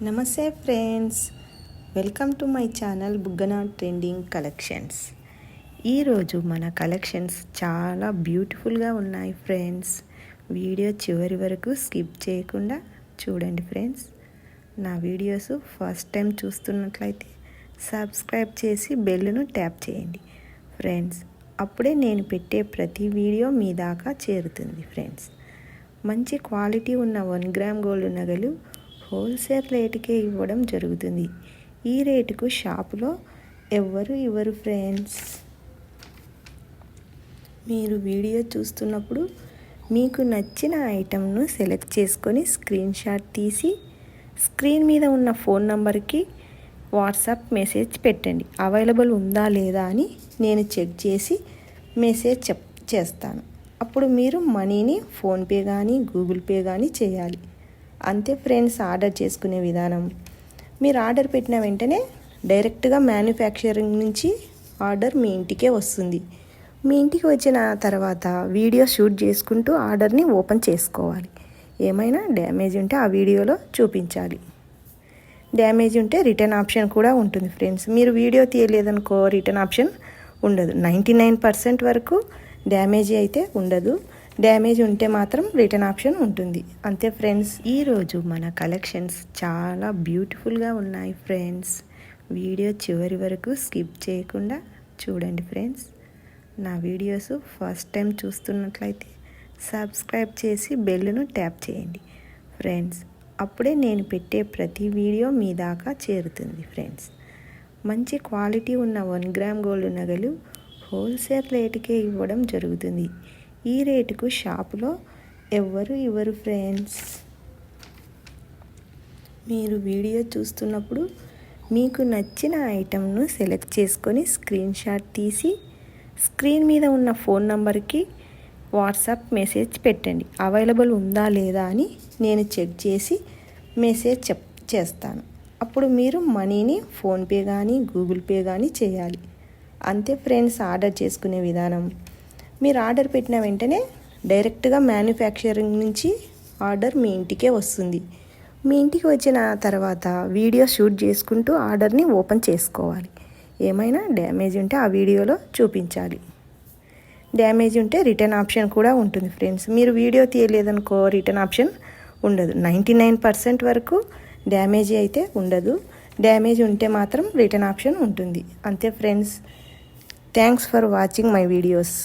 నమస్తే friends, welcome to my channel Buggana trending collections. ఈరోజు మన కలెక్షన్స్ చాలా బ్యూటిఫుల్గా ఉన్నాయి ఫ్రెండ్స్. వీడియో చివరి వరకు స్కిప్ చేయకుండా చూడండి ఫ్రెండ్స్. నా వీడియోస్ ఫస్ట్ టైం చూస్తున్నట్లయితే సబ్స్క్రైబ్ చేసి బెల్లును ట్యాప్ చేయండి ఫ్రెండ్స్. అప్పుడే నేను పెట్టే ప్రతి వీడియో మీ దాకా చేరుతుంది ఫ్రెండ్స్. మంచి క్వాలిటీ ఉన్న 1 గ్రామ్ గోల్డ్ నగలు హోల్సేల్ రేటుకే ఇవ్వడం జరుగుతుంది. ఈ రేటుకు షాపులో ఎవ్వరు ఇవ్వరు ఫ్రెండ్స్. మీరు వీడియో చూస్తున్నప్పుడు మీకు నచ్చిన ఐటెంను సెలెక్ట్ చేసుకొని స్క్రీన్ షాట్ తీసి స్క్రీన్ మీద ఉన్న ఫోన్ నంబర్కి వాట్సాప్ మెసేజ్ పెట్టండి. అవైలబుల్ ఉందా లేదా అని నేను చెక్ చేసి మెసేజ్ చేస్తాను. అప్పుడు మీరు మనీని ఫోన్పే కానీ గూగుల్ పే కానీ చేయాలి. అంతే ఫ్రెండ్స్. ఆర్డర్ చేసుకునే విధానం, మీరు ఆర్డర్ పెట్టిన వెంటనే డైరెక్ట్గా మ్యానుఫ్యాక్చరింగ్ నుంచి ఆర్డర్ మీ ఇంటికే వస్తుంది. మీ ఇంటికి వచ్చిన తర్వాత వీడియో షూట్ చేసుకుంటూ ఆర్డర్ని ఓపెన్ చేసుకోవాలి. ఏమైనా డ్యామేజ్ ఉంటే ఆ వీడియోలో చూపించాలి. డ్యామేజ్ ఉంటే రిటర్న్ ఆప్షన్ కూడా ఉంటుంది ఫ్రెండ్స్. మీరు వీడియో తీయలేదనుకో రిటర్న్ ఆప్షన్ ఉండదు. 99% వరకు డ్యామేజ్ అయితే ఉండదు. డ్యామేజ్ ఉంటే మాత్రం రిటర్న్ ఆప్షన్ ఉంటుంది. అంతే ఫ్రెండ్స్. ఈరోజు మన కలెక్షన్స్ చాలా బ్యూటిఫుల్గా ఉన్నాయి ఫ్రెండ్స్. వీడియో చివరి వరకు స్కిప్ చేయకుండా చూడండి ఫ్రెండ్స్. నా వీడియోస్ ఫస్ట్ టైం చూస్తున్నట్లయితే సబ్స్క్రైబ్ చేసి బెల్లును ట్యాప్ చేయండి ఫ్రెండ్స్. అప్పుడే నేను పెట్టే ప్రతి వీడియో మీ దాకా చేరుతుంది ఫ్రెండ్స్. మంచి క్వాలిటీ ఉన్న 1 గ్రామ్ గోల్డ్ నగలు హోల్సేల్ రేటుకే ఇవ్వడం జరుగుతుంది. ఈ రేటుకు షాపులో ఎవ్వరు ఇవ్వరు ఫ్రెండ్స్. మీరు వీడియో చూస్తున్నప్పుడు మీకు నచ్చిన ఐటెంను సెలెక్ట్ చేసుకొని స్క్రీన్ షాట్ తీసి స్క్రీన్ మీద ఉన్న ఫోన్ నంబర్కి వాట్సాప్ మెసేజ్ పెట్టండి. అవైలబుల్ ఉందా లేదా అని నేను చెక్ చేసి మెసేజ్ చేస్తాను. అప్పుడు మీరు మనీని ఫోన్పే కానీ గూగుల్ పే కానీ చేయాలి. అంతే ఫ్రెండ్స్. ఆర్డర్ చేసుకునే విధానం, మీరు ఆర్డర్ పెట్టిన వెంటనే డైరెక్ట్గా మ్యానుఫ్యాక్చరింగ్ నుంచి ఆర్డర్ మీ ఇంటికే వస్తుంది. మీ ఇంటికి వచ్చిన తర్వాత వీడియో షూట్ చేసుకుంటూ ఆర్డర్ని ఓపెన్ చేసుకోవాలి. ఏమైనా డ్యామేజ్ ఉంటే ఆ వీడియోలో చూపించాలి. డ్యామేజ్ ఉంటే రిటర్న్ ఆప్షన్ కూడా ఉంటుంది ఫ్రెండ్స్. మీరు వీడియో తీయలేదనుకో రిటర్న్ ఆప్షన్ ఉండదు. 99% వరకు డ్యామేజ్ అయితే ఉండదు. డ్యామేజ్ ఉంటే మాత్రం రిటర్న్ ఆప్షన్ ఉంటుంది. అంతే friends. Thanks for watching my videos.